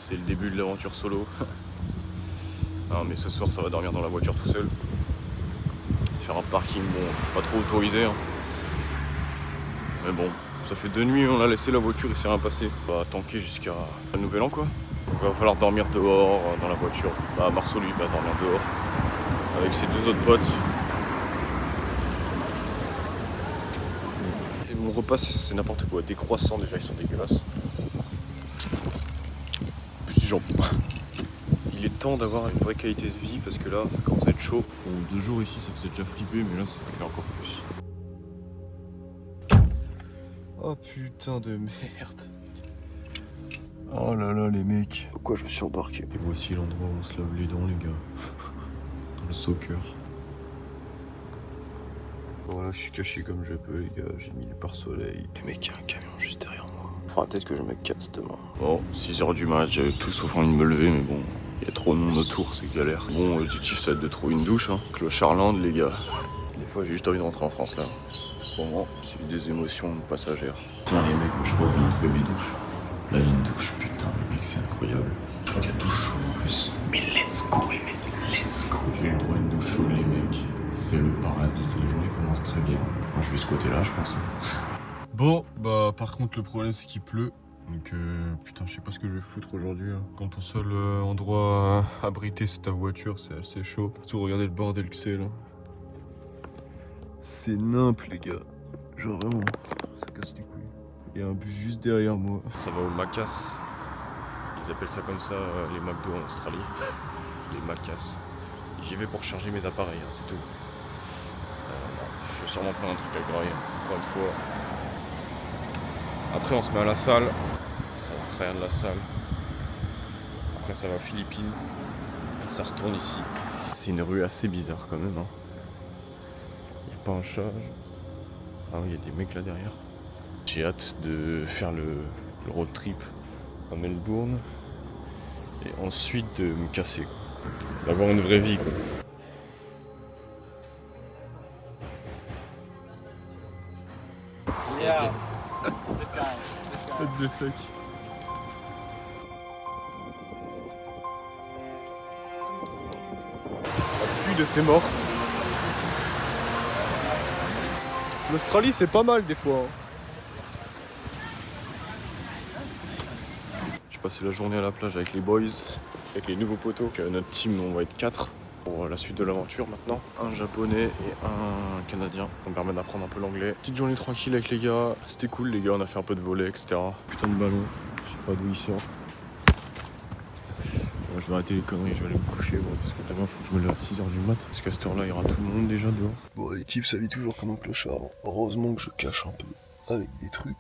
c'est le début de l'aventure solo. Non mais ce soir ça va dormir dans la voiture tout seul. Sur un parking, bon c'est pas trop autorisé hein. Mais bon, ça fait 2 nuits, on a laissé la voiture, il s'est rien passé. On va tanker jusqu'à un nouvel an quoi. Donc il va falloir dormir dehors, dans la voiture. Bah Marceau lui va dormir dehors. Avec ses 2 autres potes. Et mon repas c'est n'importe quoi. Des croissants déjà ils sont dégueulasses. Plus du jambon. Il est temps d'avoir une vraie qualité de vie parce que là ça commence à être chaud. Bon, 2 jours ici ça faisait déjà flipper mais là ça fait encore plus. Oh putain de merde. Oh là là les mecs. Pourquoi je me suis embarqué? Et voici l'endroit où on se lave les dents les gars. Dans le soccer. Voilà, je suis caché comme je peux les gars, j'ai mis le pare-soleil. Les mecs, il y a un camion juste derrière moi. Faudra peut-être que je me casse demain. Bon, 6h du match, j'avais tout sauf envie de me lever mais bon, il y a trop de monde autour, c'est galère. Bon, l'objectif ça va être de trouver une douche hein. Clocharland les gars. Des fois j'ai juste envie de rentrer en France là. Pour moi, c'est des émotions passagères. Putain les mecs, je crois que j'ai trouvé mes douches. Là il y a une douche, putain les mecs c'est incroyable. Je crois qu'il y a douche chaude en plus. Mais let's go les mecs, let's go. J'ai eu le droit à une douche chaude les mecs. C'est le paradis, la journée commence très bien. Moi je vais ce côté là je pense. Bon, bah par contre le problème c'est qu'il pleut. Donc putain je sais pas ce que je vais foutre aujourd'hui hein. Quand ton seul endroit abrité c'est ta voiture, c'est assez chaud. Surtout regardez le bordel que c'est là. C'est nimp les gars. Genre vraiment, ça casse les couilles. Il y a un bus juste derrière moi. Ça va au Macas. Ils appellent ça comme ça les McDo en Australie. Les Macas. J'y vais pour charger mes appareils, hein, c'est tout. Je vais sûrement prendre un truc à grailler, encore une fois. Après on se met à la salle. Ça va très rien de la salle. Après ça va aux Philippines. Ça retourne ici. C'est une rue assez bizarre quand même. Hein. Il n'y a pas un chat. Ah oui, il y a des mecs là derrière. J'ai hâte de faire le road trip à Melbourne. Et ensuite de me casser. D'avoir une vraie vie quoi. Yeah. This guy. What the fuck? La pluie de ces morts. L'Australie c'est pas mal des fois. Hein. J'ai passé la journée à la plage avec les boys, avec les nouveaux potos. Notre team on va être 4 pour la suite de l'aventure maintenant. Un japonais et un canadien. Ça me permet d'apprendre un peu l'anglais. Petite journée tranquille avec les gars. C'était cool les gars, on a fait un peu de volley etc. Putain de ballon, je sais pas d'où il sort. Je vais arrêter les conneries, je vais aller me coucher moi, parce que demain faut que je me lève à 6h du mat. Parce qu'à cette heure là il y aura tout le monde déjà dehors. Bon, l'équipe s'habille toujours comme un clochard. Heureusement que je cache un peu avec des trucs.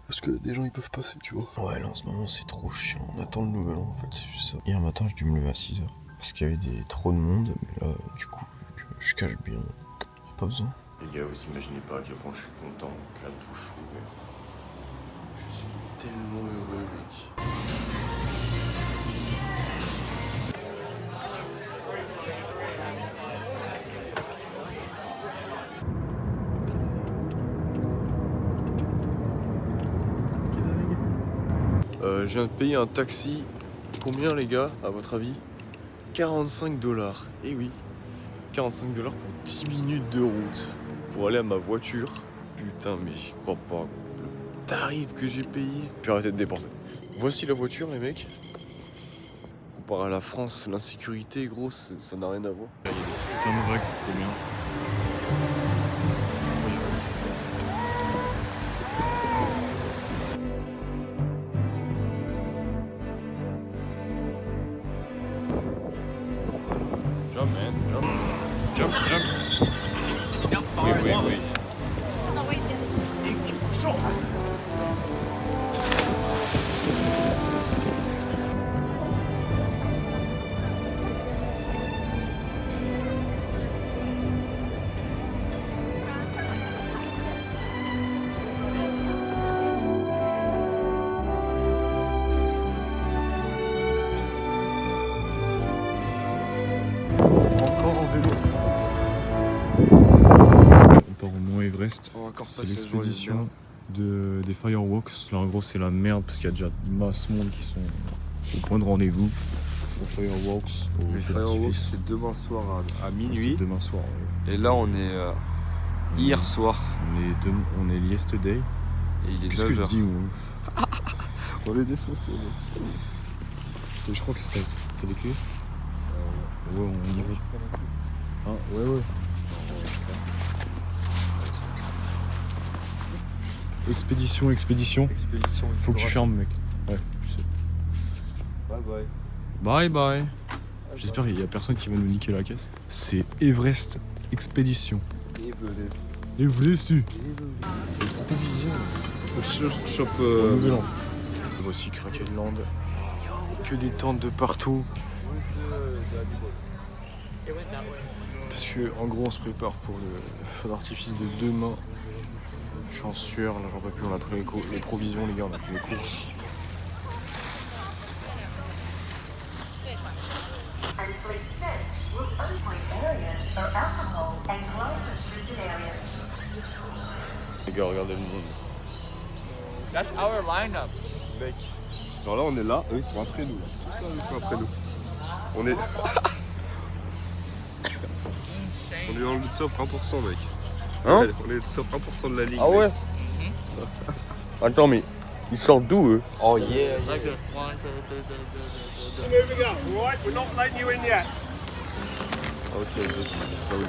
Parce que des gens ils peuvent passer, tu vois. Ouais, là en ce moment c'est trop chiant. On attend le nouvel an en fait, c'est juste ça. Hier matin j'ai dû me lever à 6h. Parce qu'il y avait trop de monde. Mais là, du coup, vu que je cache bien, y'a pas besoin. Les gars, vous imaginez pas à quel point je suis content que la douche soit ouverte. Je suis tellement heureux mec. Je viens de payer un taxi. Combien les gars, à votre avis? 45 $. Eh oui, 45 $ pour 10 minutes de route. Pour aller à ma voiture. Putain, mais j'y crois pas. Le tarif que j'ai payé. Je vais arrêter de dépenser. Voici la voiture les mecs. Comparé à la France, l'insécurité gros, ça n'a rien à voir. Il y a des putains de vagues, c'est trop bien. Jump, man, jump. Jump, jump. Oui, oui, oui. No, wait, yes. Encore en vélo. On part au Mont Everest. C'est l'expédition des Firewalks. Là en gros c'est la merde parce qu'il y a déjà masse monde qui sont au point de rendez-vous. Au Fireworks. Les fireworks, c'est demain soir à minuit. C'est demain soir. Ouais. Et là, on est hier soir. On est yesterday. Et il est Qu'est-ce que je 9h. dis moi? On est défoncé. Je crois que c'était les clés. Ouais, on y va. Ah, ouais. Expédition. Expédition. Faut que tu fermes, mec. Ouais, je sais. Bye bye. Bye. J'espère qu'il y a personne qui va nous niquer la caisse. C'est Everest Expédition. Everest. Shop Nouvel An. Voici Krakenland. Que des tentes de partout. Parce que en gros on se prépare pour le feu d'artifice de demain. Je suis en sueur, là j'en peux plus, on a pris les provisions les gars, on a pris les courses. Les gars, regardez le monde. That's our lineup. Mec. Alors là on est là, eux ils sont après nous. Tout ça, ils sont après nous. On est. On est dans le top 1% mec. Hein? Ouais, on est top 1% de la ligue. Ah ouais? Attends, mais ils sortent d'où eux? Oh yeah. Like the one, Moving up, all right? We're not letting you in yet. Ok, ça va.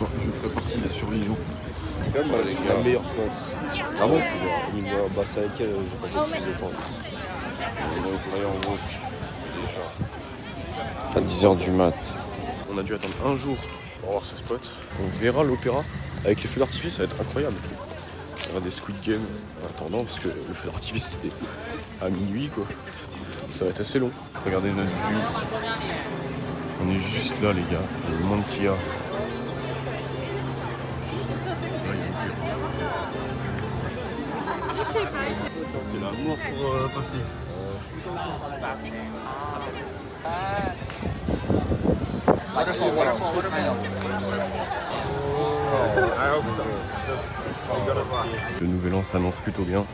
Bon, je ferai partie des survivants. C'est quand même la meilleure spot. Ah bon? Bah c'est avec elle, j'ai passé plus de temps. On est dans le Firewalk, déjà. À 10h du mat. On a dû attendre un jour pour voir ce spot. On verra l'opéra. Avec les feux d'artifice, ça va être incroyable. On verra des Squid Game en attendant, parce que le feu d'artifice c'est à minuit quoi. Ça va être assez long. Regardez notre vue. On est juste là, les gars. Il y a le monde qu'il y a. C'est l'amour pour passer. Le nouvel an s'annonce plutôt bien.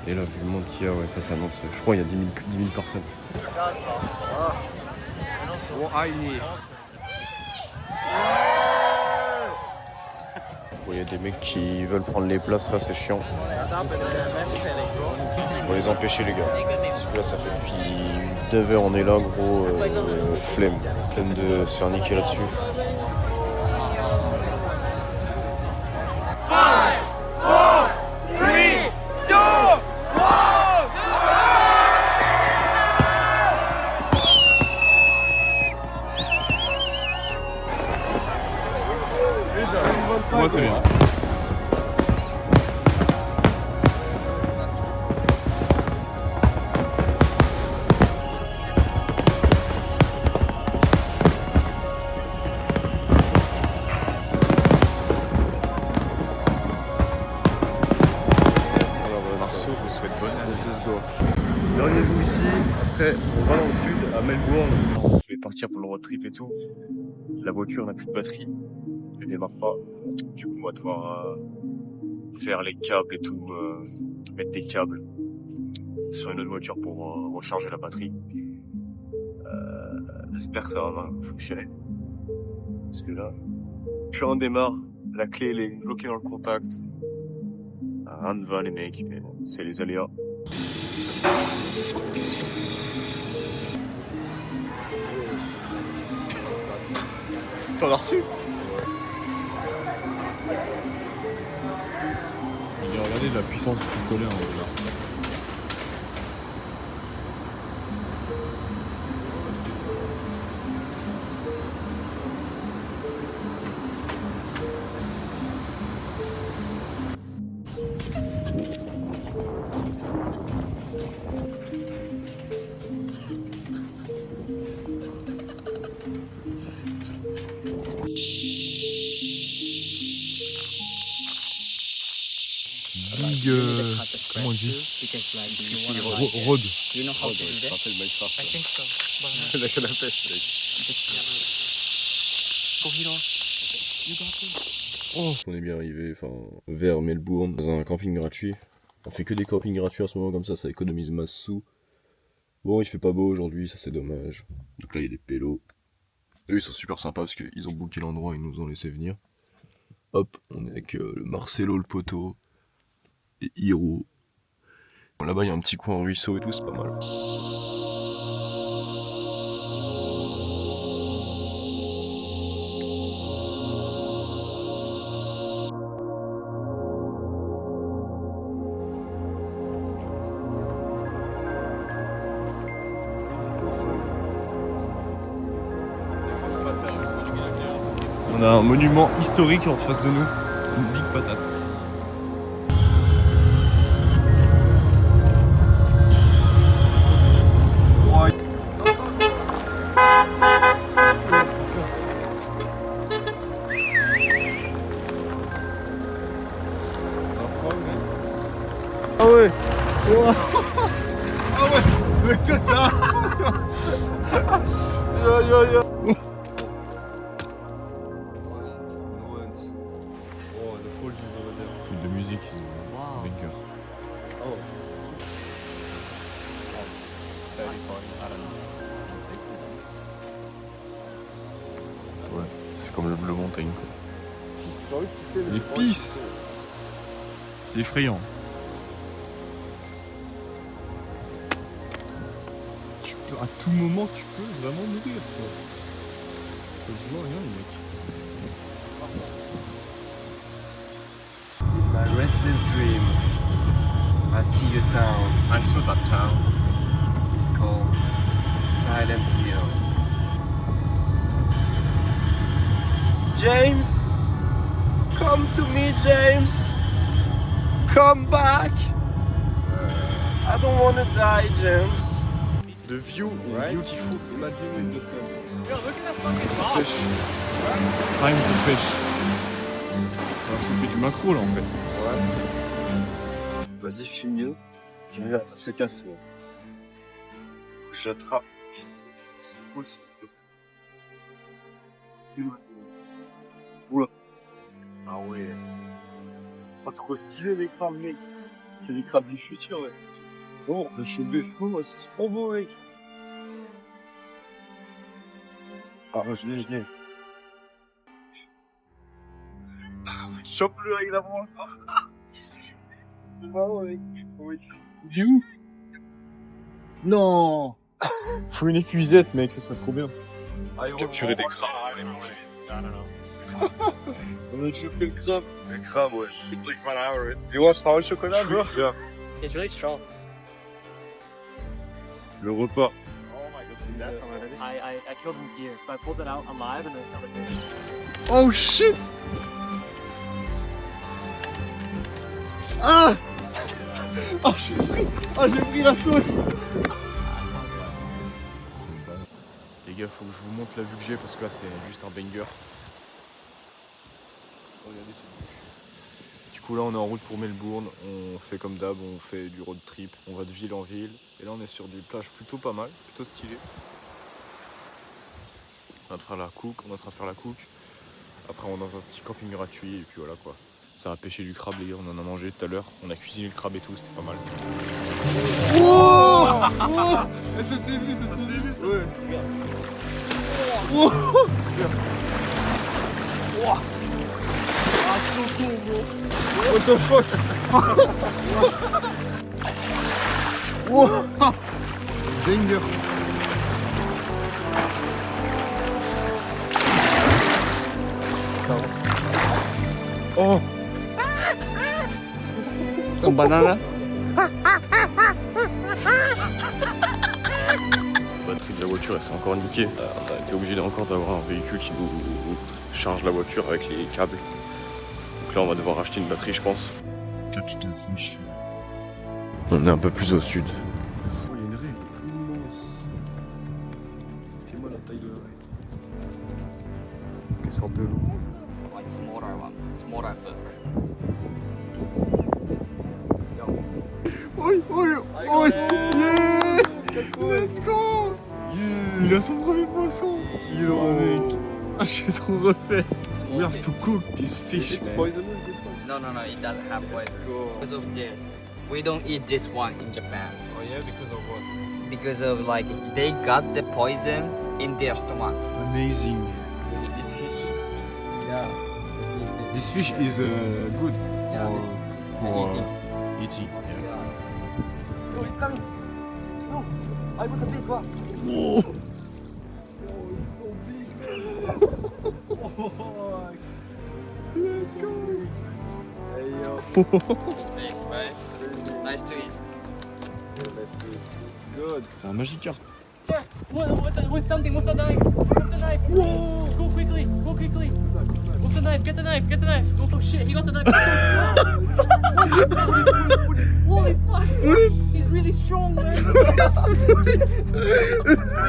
Et là, vu le monde qu'il y a, ouais, ça s'annonce. Je crois qu'il y a plus de 10 000 personnes. Il y a des mecs qui veulent prendre les places, ça c'est chiant. On va les empêcher les gars. Parce que là ça fait depuis 9h on est là gros, flemme. Flemme de se faire niquer là-dessus. Moi, c'est bien. Marceau vous souhaite bonne année. Let's go. Dernier jour ici, après on va dans le sud, à Melbourne. On devait partir pour le road trip et tout. La voiture n'a plus de batterie, elle démarre pas. Du coup on va devoir faire les câbles et tout, mettre des câbles sur une autre voiture pour recharger la batterie. J'espère que ça va fonctionner. Parce que là, plus rien démarre, la clé elle est bloquée dans le contact. Rien ne va les mecs, mais bon, c'est les aléas. T'en as reçu? Regardez la puissance du pistolet en haut là. Big, comment on dit? because like if you wanna like Road. do you know how to do that? I think so. But La canne à pêche, mec. just go hit off. You got this. On est bien arrivé, vers Melbourne, dans un camping gratuit. On fait que des campings gratuits en ce moment comme ça économise masse sous. Bon, il fait pas beau aujourd'hui, ça c'est dommage. Donc là, il y a des pélos. Eux, ils sont super sympas parce qu'ils ont booké l'endroit, ils nous ont laissé venir. Hop, on est avec le Marcelo, le poteau, et Hiro. Bon, là-bas, il y a un petit coin ruisseau et tout, c'est pas mal. On a un monument historique en face de nous, une big patate. Ah ouais. Ah ouais. Mais c'est ça. De musique, banger. Oh. Ouais, c'est comme le bleu montagne quoi. Les pisses. C'est effrayant. À tout moment tu peux vraiment mourir quoi. Ça se joue à rien les mecs. My restless dream, I see a town. I saw that town. It's called Silent Hill. James, come to me, James. Come back. I don't wanna die, James. The view is beautiful. Imagine the sun. Pêche. Prime de pêche. Ça fait du macro là en fait. Ouais. Vas-y, filme-le. C'est cassé. J'attrape. C'est possible. Oula. Ah ouais. Pas trop stylé les crabes, mec. C'est les crabes du futur, ouais. Oh, le cheveu. Oh, c'est trop beau, mec. Ah, je l'ai. Chope-le avec la branche. C'est marrant, mec. Oui. Il est où? Non. Faut une écuisette mec, ça serait trop bien. Capturer des crabes. On a chopé le crabe. Le crabe, ouais. Tu vois, ça va le chocolat, lui? It's really strong. Le repas. I killed him here, so I pulled it out alive and then killed it. Oh shit. Ah. Oh j'ai pris la sauce. Les gars, faut que je vous montre la vue que j'ai parce que là c'est juste un banger. Regardez cette vue. Du coup là on est en route pour Melbourne, on fait comme d'hab, on fait du road trip, on va de ville en ville. Et là on est sur des plages plutôt pas mal, plutôt stylées. On est en train de faire la cook, Après on est dans un petit camping gratuit et puis voilà quoi. Ça va pêcher du crabe les gars, on en a mangé tout à l'heure. On a cuisiné le crabe et tout, c'était pas mal. Oh, oh, ça s'est vu, ça. Ouais. Oh. Oh. Ah, trop cool, bro. What the fuck. Wow. Banger. Oh. Some banana. La batterie de la voiture elle s'est encore niquée. On a été obligé encore d'avoir un véhicule qui nous charge la voiture avec les câbles. Donc là on va devoir acheter une batterie je pense. On est un peu plus au sud. Oh, il y a une raie immense. C'est-moi la taille de la raie. Elle sort de l'eau. Like smaller one, smaller hook. Oi, yeah! Let's go! Yeah. Il a son premier poisson! Il est mec! Ah, j'ai trop refait! We have to cook this fish, man. Poisonous, this one? No, it doesn't have poison. Because of this. We don't eat this one in Japan Oh yeah, because of what? because of like they got the poison in their stomach. Amazing. Eat fish. Yeah. This fish is good Yeah, for eating. eating. Yeah. Oh, it's coming. No, I got a big one. It's big, right? Nice to eat. C'est un magicard. With something, with the knife. With the knife. Whoa! Go quickly, go quickly. With the knife, get the knife, get the knife. Oh shit, he got the knife. Holy fuck! He's really strong, man. Wait,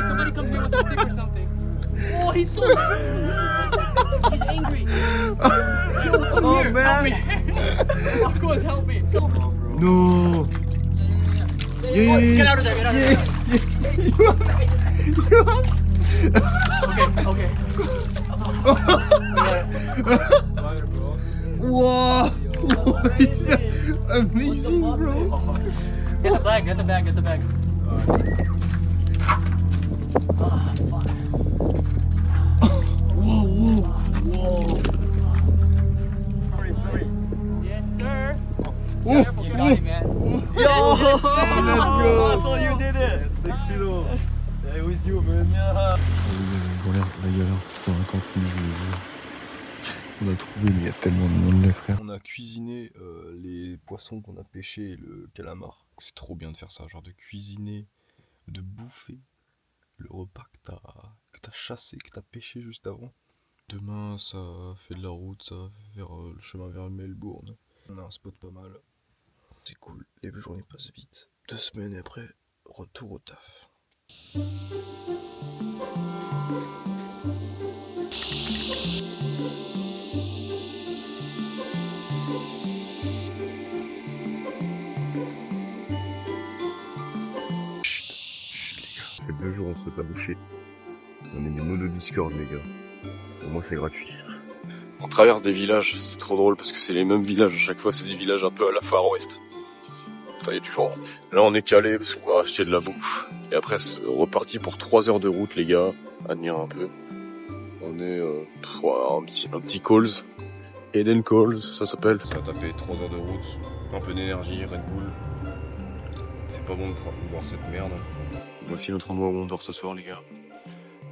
somebody come here with a stick or something. Oh, he's so strong. He's angry. Yo, come here, man. help me. Marcos, help me. No. Oh, get out of there, get out of there. Okay. Wow. It's amazing, bro. Get the bag, get the bag, get the bag. Yes, sir. Oh, Careful, get out of here, man. Let's go. So you did it. Excellent. With you, man. La galère, putain, quand on a trouvé, mais il y a tellement de monde, les frères. On a cuisiné les poissons qu'on a pêchés et le calamar. C'est trop bien de faire ça, genre de cuisiner, de bouffer le repas que t'as chassé, que t'as pêché juste avant. Demain, ça fait de la route, ça va vers le chemin vers Melbourne. On a un spot pas mal. C'est cool, les journées passent vite. 2 semaines après, retour au taf. Ça fait 2 jours, on se fait pas boucher. On est mis mono Discord, les gars. Pour moi, c'est gratuit. On traverse des villages, c'est trop drôle parce que c'est les mêmes villages à chaque fois, c'est des villages un peu à la Far West. Putain, il y a du vent. Là, on est calé parce qu'on va acheter de la bouffe. Et après, c'est reparti pour 3 heures de route, les gars. Admire un peu. On est un petit Calls. Eden Calls, ça s'appelle. Ça a tapé 3 heures de route, un peu d'énergie, Red Bull. C'est pas bon de boire cette merde. Voici notre endroit où on dort ce soir, les gars.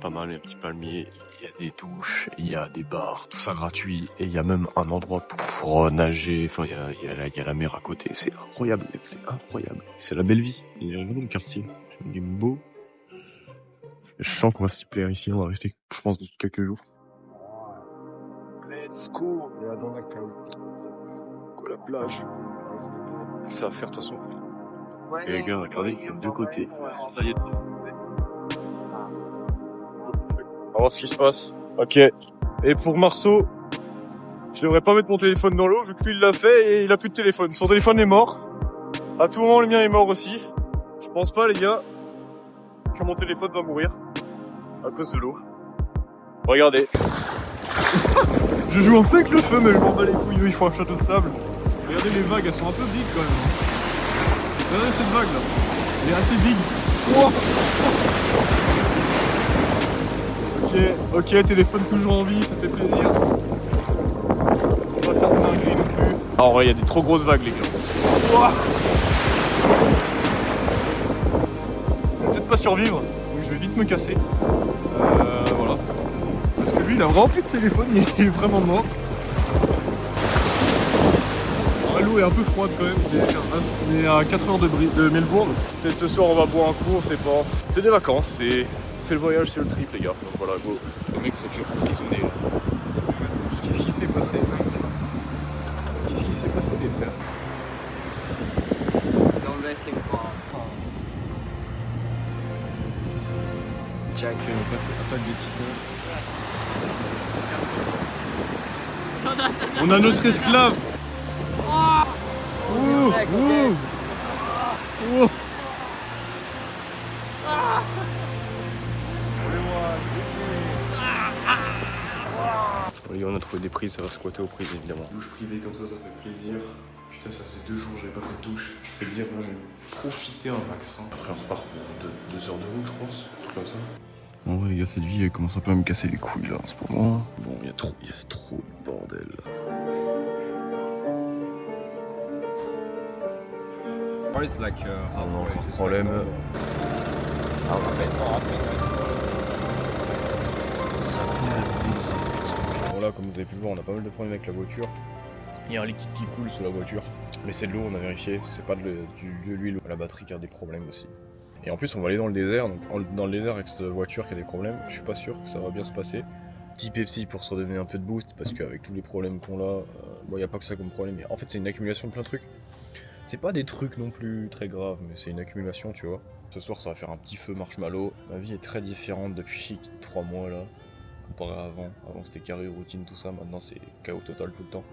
Pas mal, il y a un petit palmier, il y a des douches, il y a des bars, tout ça gratuit. Et il y a même un endroit pour nager, enfin il y a la mer à côté. C'est incroyable, mec, c'est incroyable. C'est la belle vie, il y a vraiment le quartier. Il est beau. Je sens qu'on va s'y plaire ici, on va rester, je pense, quelques jours. Let's go. Il y a dans la la plage. Ça va faire de toute façon. Et les gars, regardez, il y a 2 côtés. Ça y est. On va voir ce qui se passe. Ok. Et pour Marceau, je devrais pas mettre mon téléphone dans l'eau vu que lui il l'a fait et il a plus de téléphone. Son téléphone est mort. À tout moment le mien est mort aussi. Je pense pas les gars que mon téléphone va mourir à cause de l'eau. Regardez. Je joue un peu avec le feu mais je m'en bats les couilles, il faut un château de sable. Regardez les vagues, elles sont un peu big quand même. Regardez cette vague là. Elle est assez big. Wow. Ok, téléphone toujours en vie, ça fait plaisir. On va faire de dinguerie non plus. Ah, en vrai, il y a des trop grosses vagues, les gars. Wow. Je vais peut-être pas survivre, donc je vais vite me casser. Voilà. Parce que lui, il a vraiment plus de téléphone, il est vraiment mort. L'eau est un peu froide quand même, on est à 4 heures de Melbourne. Peut-être ce soir on va boire un coup, on sait pas. C'est des vacances, c'est le voyage, c'est le trip les gars. Donc voilà, go. Les mecs se furent emprisonnés. Qu'est-ce qui s'est passé? Qu'est-ce qui s'est passé les frères? Don't let him fall. Jack, Ok, donc là c'est attaque des titans. On a notre esclave. Ouh, ouh. Ouh. On a trouvé des prises, ça va squatter aux prises évidemment. Douche privée comme ça fait plaisir. Putain, ça faisait 2 jours que j'avais pas fait de douche. Je peux te dire, là j'ai profité un maximum. Après on repart pour 2 heures de route, je pense. Un truc comme ça. En vrai les gars, cette vie elle commence un peu à me casser les couilles là en ce moment. Bon, il y a trop de bordel là. Encore problème. Bon là, comme vous avez pu le voir, on a pas mal de problèmes avec la voiture. Il y a un liquide qui coule sous la voiture, mais c'est de l'eau, on a vérifié, c'est pas de l'huile. La batterie qui a des problèmes aussi. Et en plus on va aller dans le désert, donc dans le désert avec cette voiture qui a des problèmes, je suis pas sûr que ça va bien se passer. Petit Pepsi pour se redonner un peu de boost, parce qu'avec tous les problèmes qu'on a, bon y a pas que ça comme problème, mais en fait c'est une accumulation de plein de trucs. C'est pas des trucs non plus très graves, mais c'est une accumulation, tu vois. Ce soir ça va faire un petit feu marshmallow. Ma vie est très différente depuis 3 mois là, comparé à avant. Avant c'était carré, routine, tout ça, maintenant c'est chaos total tout le temps.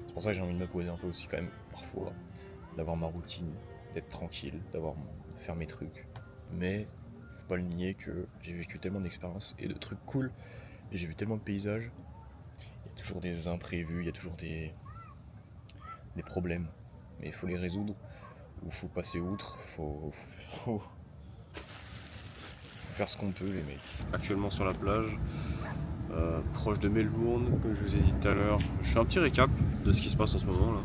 C'est pour ça que j'ai envie de me poser un peu aussi quand même, parfois, d'avoir ma routine, d'être tranquille, de faire mes trucs. Mais faut pas le nier que j'ai vécu tellement d'expériences et de trucs cool, et j'ai vu tellement de paysages. Il y a toujours des imprévus, il y a toujours des problèmes, mais il faut les résoudre, ou faut passer outre, faut faire ce qu'on peut les mecs. Actuellement sur la plage, proche de Melbourne, comme je vous ai dit tout à l'heure. Je fais un petit récap de ce qui se passe en ce moment là.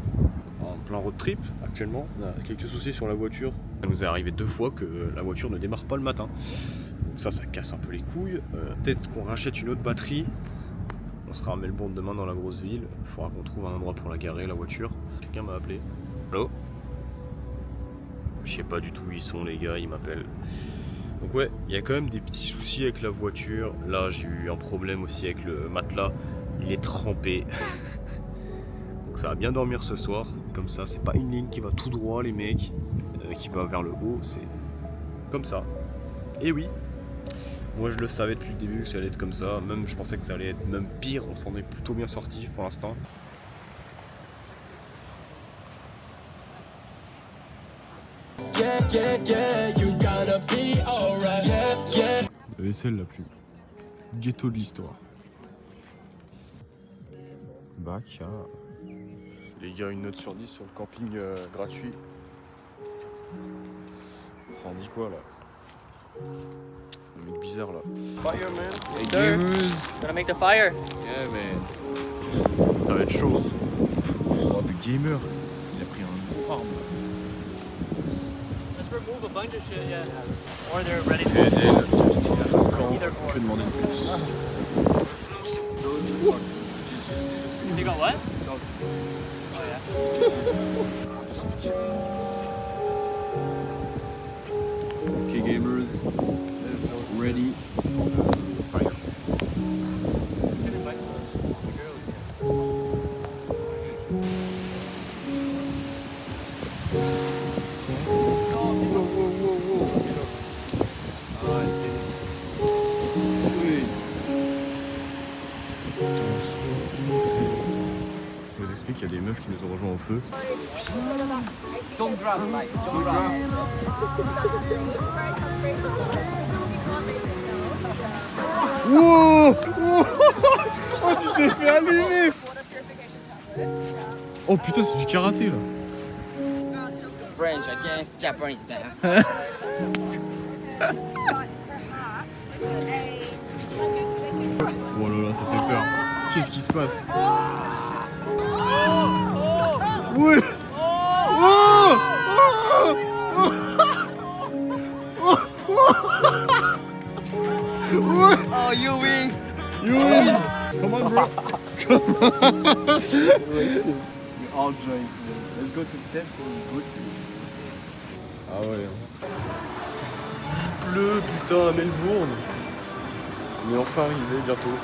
En plein road trip actuellement, on a quelques soucis sur la voiture. Ça nous est arrivé 2 fois que la voiture ne démarre pas le matin. Donc ça casse un peu les couilles. Peut-être qu'on rachète une autre batterie. On sera à Melbourne demain dans la grosse ville. Il faudra qu'on trouve un endroit pour la garer, la voiture. Quelqu'un m'a appelé. Allô? Je sais pas du tout où ils sont les gars, ils m'appellent. Donc ouais, il y a quand même des petits soucis avec la voiture. Là j'ai eu un problème aussi avec le matelas. Il est trempé. Donc ça va bien dormir ce soir. Comme ça, c'est pas une ligne qui va tout droit les mecs, qui va vers le haut, c'est comme ça. Et oui, moi je le savais depuis le début que ça allait être comme ça. Même je pensais que ça allait être même pire, on s'en est plutôt bien sorti pour l'instant. La vaisselle la plus ghetto de l'histoire. Bac. Les gars, une note sur 10 sur le camping gratuit. Ça en dit quoi là? Le mec bizarre là. Fireman. Yes, sir. Gonna make the fire. Yeah man. Ça va être chaud. Oh, le gamer. Il a pris un gros arme. Let's remove a bunch of shit, yeah. Or they're ready to. Je vais demander de plus. You got what? Ok gamers, ready. Fire. Je vous explique, il y a des meufs qui nous ont rejoints au feu. Don't grab, like, don't grab. Wow! Oh, tu t'es fait allumer! Oh putain, c'est du karaté là! French against Japanese man. Oh là là, ça fait peur. Qu'est-ce qui se passe? Ouais! Oh, you win! You win! Come on, bro! We all drink. Let's go to the tent and go see. Ah ouais. Il pleut, putain, à Melbourne. On est enfin arrivé bientôt.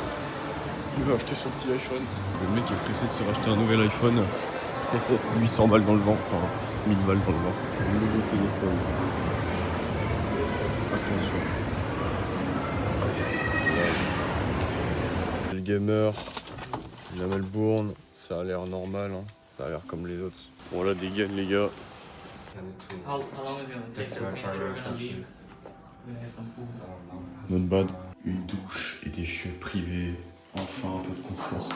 Il va acheter son petit iPhone. Le mec est pressé de se racheter un nouvel iPhone. 800 balles dans le vent, enfin 1000 balles dans le vent. Un nouveau téléphone. Attention. Le gamer, la Melbourne, ça a l'air normal, hein. Ça a l'air comme les autres. Bon là des gains les gars. How long is it gonna take? We're gonna leave. We're gonna get some food. Not bad. Une douche et des chiottes privées. Enfin un peu de confort.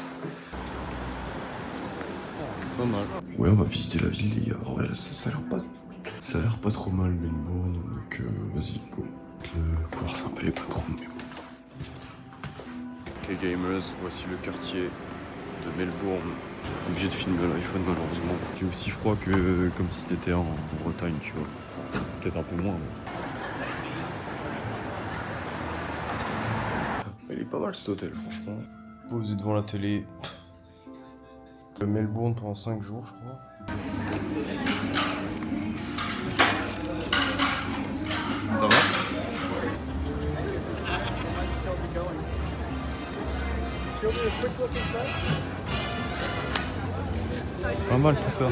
Pas mal. Ouais, on va visiter la ville, les gars. En vrai, ça a l'air pas... Ça a l'air pas trop mal, Melbourne. Donc, vas-y, go. Le couloir, c'est un peu les patrons, mais bon. Ok gamers, voici le quartier de Melbourne. Obligé de filmer l'iPhone malheureusement. Il fait aussi froid que comme si t'étais en Bretagne, tu vois. Enfin, peut-être un peu moins. Mais... Il est pas mal cet hôtel, franchement. Posé devant la télé. Melbourne pendant 5 jours, je crois. Ça va? C'est pas mal tout ça.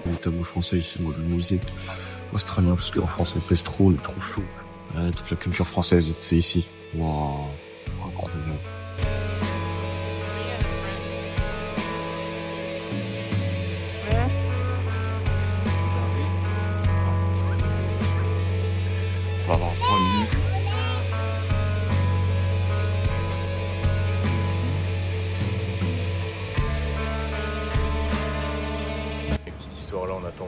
Le tableau français ici, moi le musée australien, parce qu'en France il fait trop, on est trop chaud. Toute la culture française, c'est ici. Waouh, incroyable. Ça va prendre. Petite histoire là, on attend.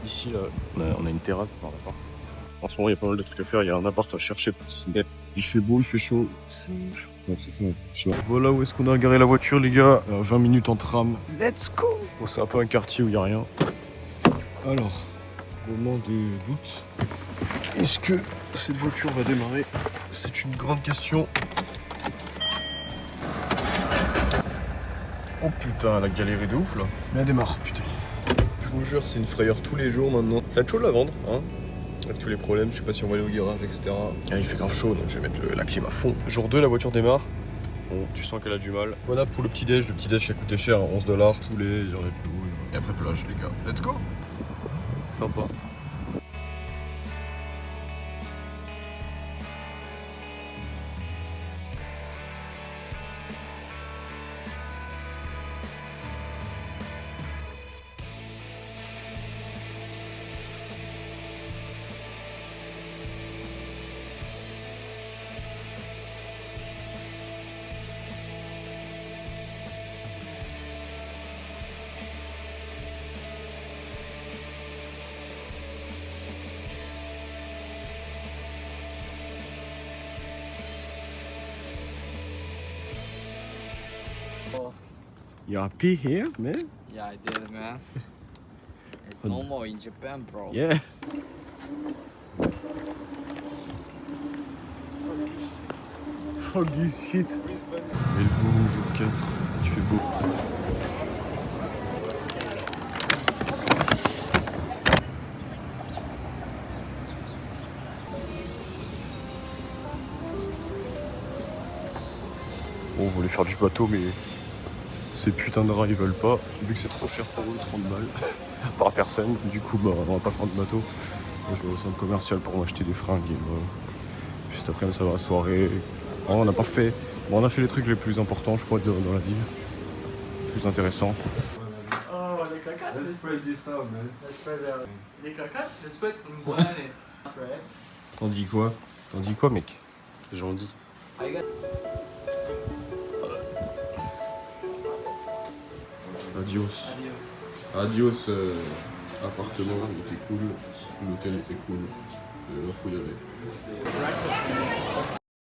Ici là, on a une terrasse dans l'appart. En ce moment, il y a pas mal de trucs à faire. Il y a un appart à chercher pour s'y mettre. Il fait beau, il fait chaud. Voilà où est-ce qu'on a garé la voiture, les gars. 20 minutes en tram. Let's go! Bon, c'est un peu un quartier où il n'y a rien. Alors, moment de doute. Est-ce que cette voiture va démarrer? C'est une grande question. Oh putain, elle a galéré de ouf là. Mais elle démarre, putain. Je vous jure, c'est une frayeur tous les jours maintenant. Ça va être chaud de la vendre, hein? Avec tous les problèmes, je sais pas si on va aller au garage, etc. Ah, il fait grave chaud, donc je vais mettre la clim à fond. Jour 2, la voiture démarre. Bon, tu sens qu'elle a du mal. Bon app pour le petit-déj. Le petit-déj qui a coûté cher, 11$. Poulet, j'en ai plus. Et après plage, les gars. Let's go! Sympa. You happy here, man? Yeah, I did, man. It's normal in Japan, bro. Yeah. Fuck this shit. Melbourne, jour 4, il fait beau. Bon, on voulait faire du bateau, mais ces putains de rats ils veulent pas. Vu que c'est trop cher pour eux, 30 balles par personne. Du coup, bah, on va pas faire de bateau. Moi, je vais au centre commercial pour m'acheter des fringues. Et, juste après, ça va à la soirée. Oh, on n'a pas fait. Bon, on a fait les trucs les plus importants, je crois, dans la ville. Plus intéressants. Oh, les cocottes. Let's spread this out, man. Let's spread les cocottes. Let's spread une bonne année. T'en dis quoi? T'en dis quoi, mec? J'en dis. Adios. Adios, appartement, était cool. L'hôtel était cool. Faut y aller.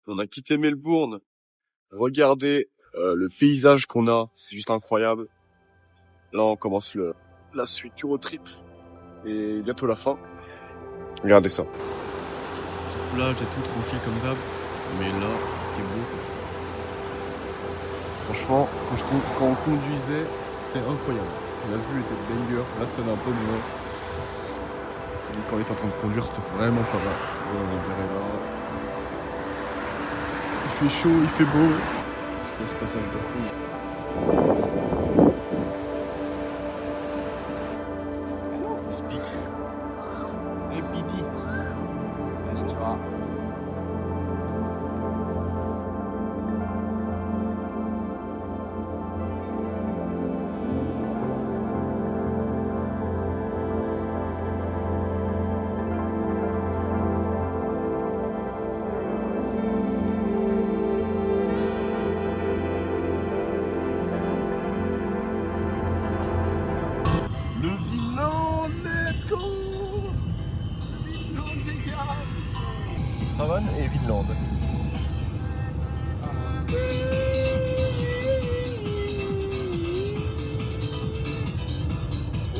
On a quitté Melbourne. Regardez le paysage qu'on a, c'est juste incroyable. Là, on commence la suite du road trip. Et bientôt la fin. Regardez ça. Petite plage et tout tranquille comme d'hab. Mais là, ce qui est beau, c'est ça. Franchement, quand on conduisait, c'était incroyable. La vue était banger. Là, ça va un peu moins. Et quand on est en train de conduire, c'était vraiment pas mal. Ouais, on est garé là. Il fait chaud, il fait beau. C'est quoi ce passage de cool? Il se pique. Et Bidi. Tasman et Vinland.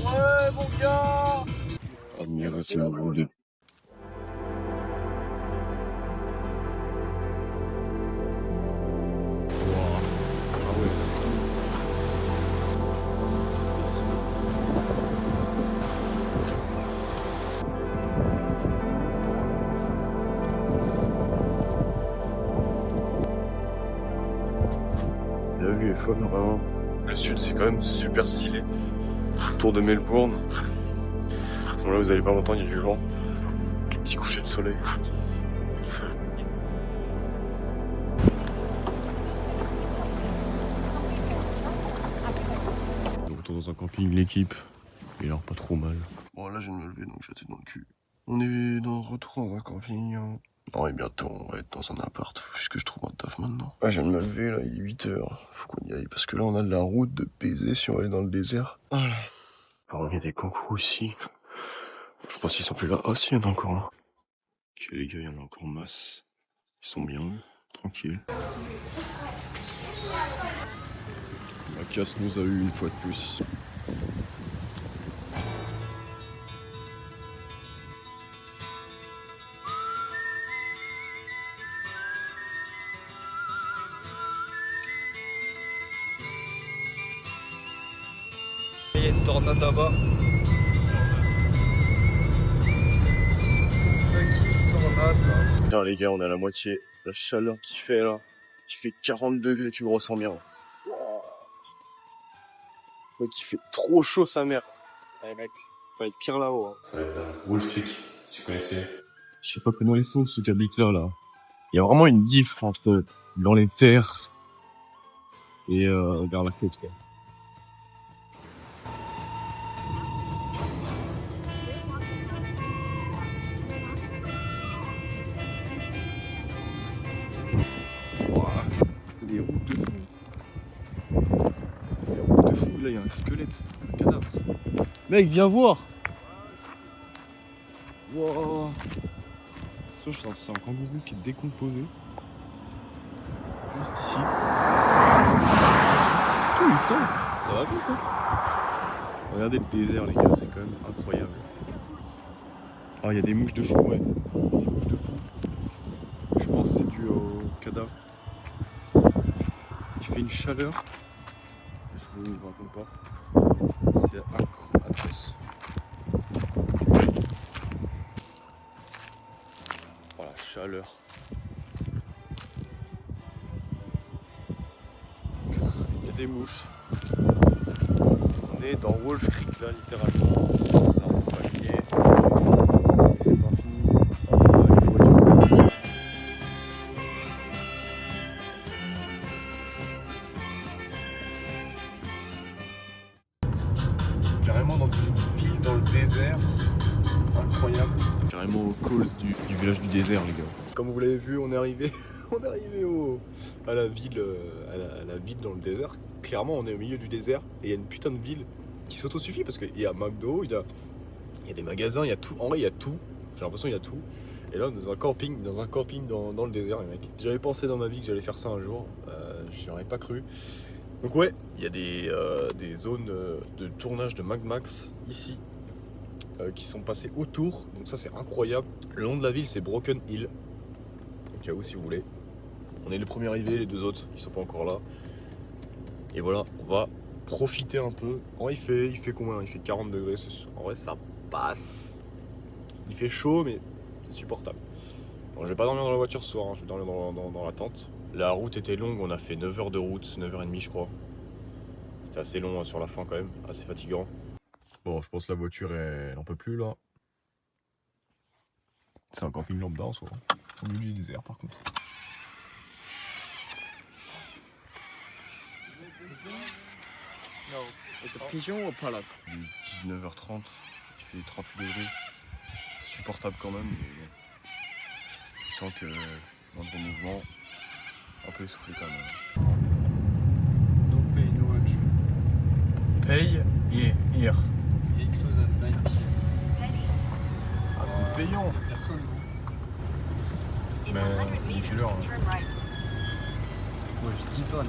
Ouais mon gars. Admiration de La vue est folle, vraiment. Le sud, c'est quand même super stylé. Tour de Melbourne. Bon, là, vous allez pas m'entendre, il y a du vent. Les petits couchers de soleil. De retour dans un camping, l'équipe. Il a l'air pas trop mal. Bon, là, je viens de me lever, donc j'ai la tête dans le cul. On est retour dans un camping. Non, et bientôt, on va être dans un appart. Faut juste que je trouve un taf maintenant. Ah, je viens de me lever, là, il est 8h. Faut qu'on y aille, parce que là, on a de la route de baiser si on va aller dans le désert. Voilà. Alors, il y a des kangourous ici. Je pense qu'ils sont plus là. Ah, si, il y en a encore là. Ok, les gars, il y en a encore masse. Ils sont bien, tranquilles. La casse nous a eu une fois de plus. Il y a une tornade là-bas. Fucking tornade là. Putain les gars, on est à la moitié. La chaleur qu'il fait là. Il fait 40 degrés, tu le ressens bien. Mec, il fait trop chaud sa mère. Ouais mec, faut être pire là-haut. Hein. Ça va être un Wolf Creek, si vous connaissez. Je sais pas comment ils font ceux qui habitent là. Il y a vraiment une diff entre dans les terres et vers la côte quoi. Des routes de fou. Des routes de fou, là il y a un squelette, un cadavre. Mec, viens voir. Wow. C'est un kangourou qui est décomposé. Juste ici. Putain, ça va vite hein. Regardez le désert les gars, c'est quand même incroyable. Ah, il y a des mouches de fou, ouais. Des mouches de fou. Je pense que c'est dû au cadavre. Il fait une chaleur, je vous raconte pas, c'est atroce. Oh la chaleur. Il y a des mouches. On est dans Wolf Creek là littéralement. Là on va aller. C'est pas fini. Carrément dans une ville dans le désert, incroyable. Carrément au cause du village du désert les gars. Comme vous l'avez vu, on est arrivé à la ville dans le désert. Clairement on est au milieu du désert et il y a une putain de ville qui s'autosuffit parce qu'il y a McDo, il y a des magasins, il y a tout. En vrai il y a tout, j'ai l'impression qu'il y a tout. Et là on est dans un camping dans le désert les mecs. J'avais pensé dans ma vie que j'allais faire ça un jour, j'y aurais pas cru. Donc ouais, il y a des zones de tournage de Mad Max ici qui sont passées autour, donc ça c'est incroyable. Le nom de la ville c'est Broken Hill, au cas où si vous voulez. On est les premiers arrivés, les deux autres ils sont pas encore là. Et voilà, on va profiter un peu. En vrai il fait combien? Il fait 40 degrés, en vrai ça passe. Il fait chaud mais c'est supportable. Bon, je vais pas dormir dans la voiture ce soir, hein. Je vais dormir dans la tente. La route était longue, on a fait 9 heures de route, 9h30 je crois. C'était assez long sur la fin quand même, assez fatigant. Bon, je pense que la voiture elle en peut plus là. C'est un camping lambda en soi, au milieu du désert par contre. No, it's a pigeon or pollock? Il est 19h30, il fait 38 degrés. C'est supportable quand même, mais bon. Je sens que moindre mouvement, un peu essoufflé quand même. No pay, no entry. Paye et here. Gate close at 9 p.m. Ah c'est payant. Personne. quelle heure Ouais, 10 tonnes.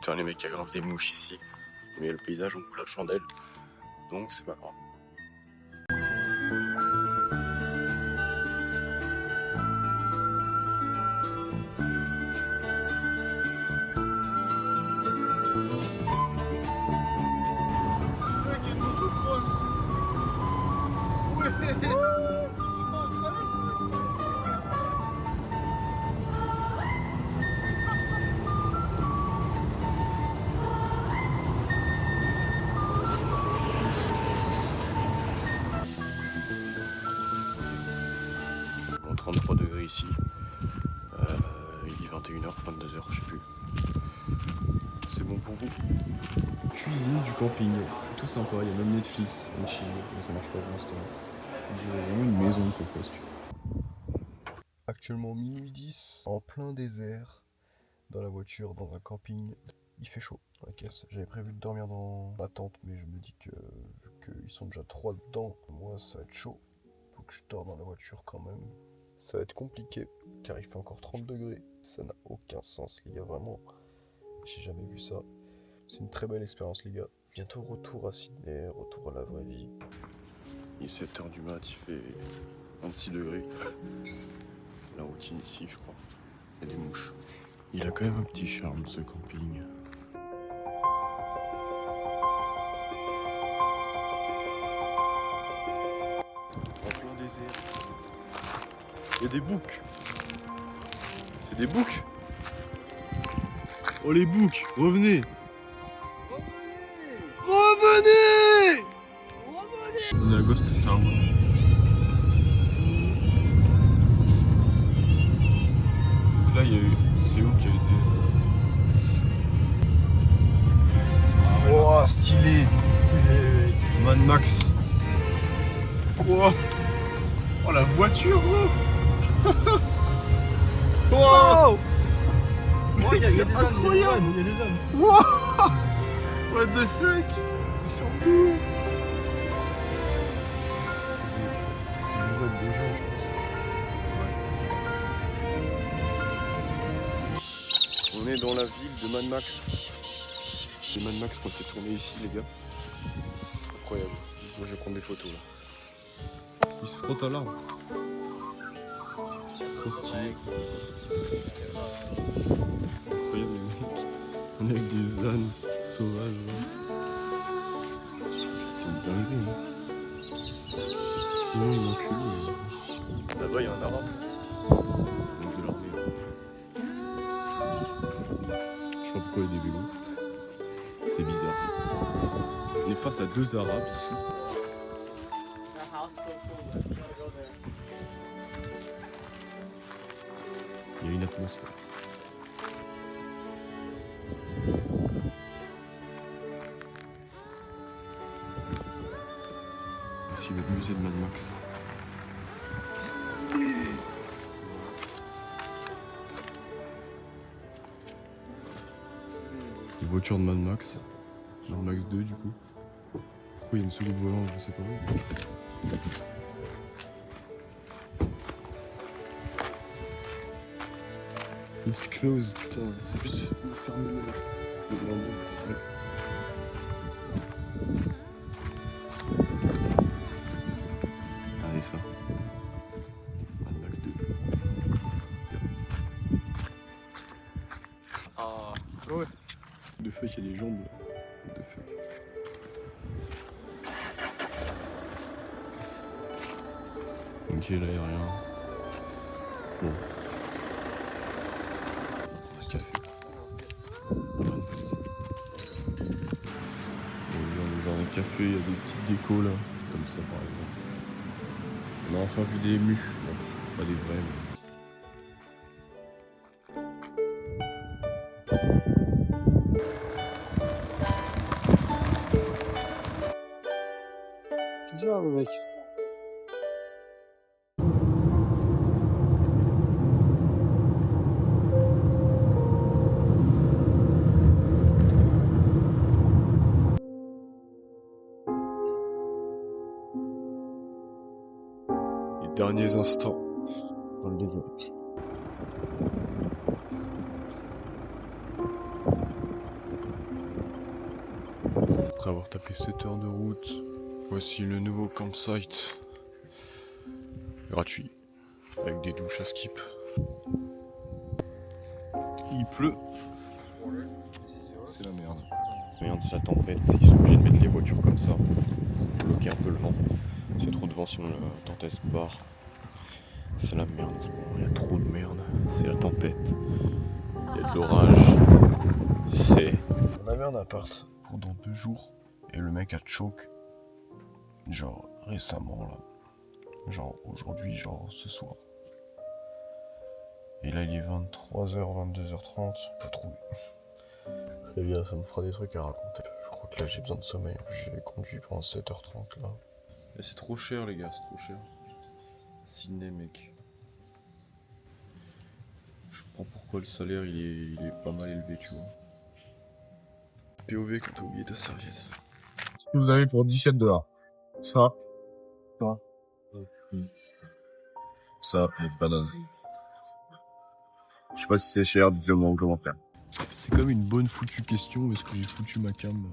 Putain, les mecs, il y a grave des mouches ici. Mais le paysage en fout la chandelle. Donc c'est pas grave. Bon, 33 degrés ici. Il est 21h, 22h, je sais plus. C'est bon pour vous? Cuisine du camping, tout sympa, il y a même Netflix, en Chine, mais ça marche pas pour l'instant. J'ai vraiment une maison quoi, presque. Actuellement minuit 10, en plein désert, dans la voiture, dans un camping. Il fait chaud dans la caisse. J'avais prévu de dormir dans la tente, mais je me dis que vu qu'ils sont déjà 3 dedans, moi ça va être chaud. Faut que je dors dans la voiture quand même. Ça va être compliqué, car il fait encore 30 degrés. Ça n'a aucun sens les gars, vraiment. J'ai jamais vu ça. C'est une très belle expérience les gars. Bientôt retour à Sydney, retour à la vraie vie. Il est 7h du mat, il fait 26 degrés. C'est la routine ici, je crois. Il y a des mouches. Il a quand même un petit charme ce camping. En plein désert. Il y a des boucs. C'est des boucs. Oh les boucs, revenez. Revenez. On est à Ghost Town. Donc là il y a eu... C'est où qui a été... Oh stylé. Mad Max. Oh, oh la voiture gros. Wow. Oh, il y a des incroyable. Il y a des ânes. Wow. What the fuck. Ils sont d'où? C'est des ânes de gens je pense. On est dans la ville de Mad Max. C'est Mad Max qui ont été tournés ici les gars. Incroyable. Moi je vais prendre des photos là. Il se frotte à l'arbre. Trop stylé. Incroyable les mecs. On est avec des ânes sauvages. Là. C'est une dinguerie. Hein. Sinon ils m'ont culé. Là-bas il y a un arabe. Donc de l'armée. Je sais pas pourquoi il y a des vélos. C'est bizarre. On est face à deux arabes ici. Il y a une atmosphère. Ici le musée de Mad Max. Les voitures de Mad Max. Mad Max 2 du coup. Pourquoi il y a une soucoupe volante, je sais pas où. It's closed, putain, c'est juste fermé là. Le blindé. Ouais. Allez ça. Mad Max 2. Ah, ouais. De fuck, il y a des jambes là. De fuck. Ok, là y'a rien. Bon. Café. On est dans un café, il y a des petites décos là, comme ça par exemple. On a enfin vu des émus, bon, pas des vrais mais... Bizarre le mec. Les derniers instants dans le désert. Après avoir tapé 7 heures de route, voici le nouveau campsite. Gratuit, avec des douches à skip. Il pleut. C'est la merde. Merde, c'est la tempête. Ils sont obligés de mettre les voitures comme ça pour bloquer un peu le vent. S'il y a trop de vent, sinon la tempête se barre. C'est la merde en ce moment. Il y a trop de merde. C'est la tempête. Il y a de l'orage. C'est... On avait un appart pendant 2 jours et le mec a choke. Genre récemment là. Genre aujourd'hui, genre ce soir. Et là il est 23h, 22h30. Faut trouver. Les gars, ça me fera des trucs à raconter. Je crois que là j'ai besoin de sommeil. J'ai conduit pendant 7h30 là. Mais c'est trop cher les gars, c'est trop cher. Sydney mec. Je comprends pourquoi le salaire il est pas mal élevé tu vois. POV quand t'as oublié ta serviette. Ce que vous avez pour 17 $. Ça. Ça, banane. Je sais pas si c'est cher, dites-le-moi en commentaire. C'est comme une bonne foutue question, où est-ce que j'ai foutu ma cam?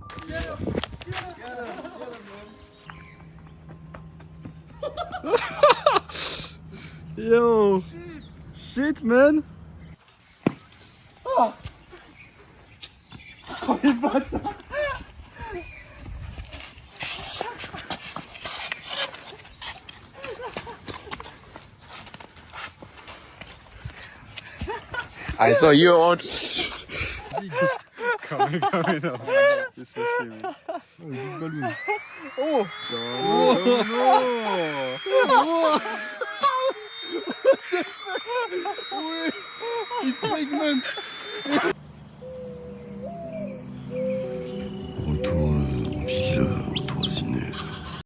Yo! Shit man! I saw you on. Calme, non. Qu'est-ce que c'est, mec? Oh, le big ballon. Oh! Non, non, non! Oui! Il pregnant!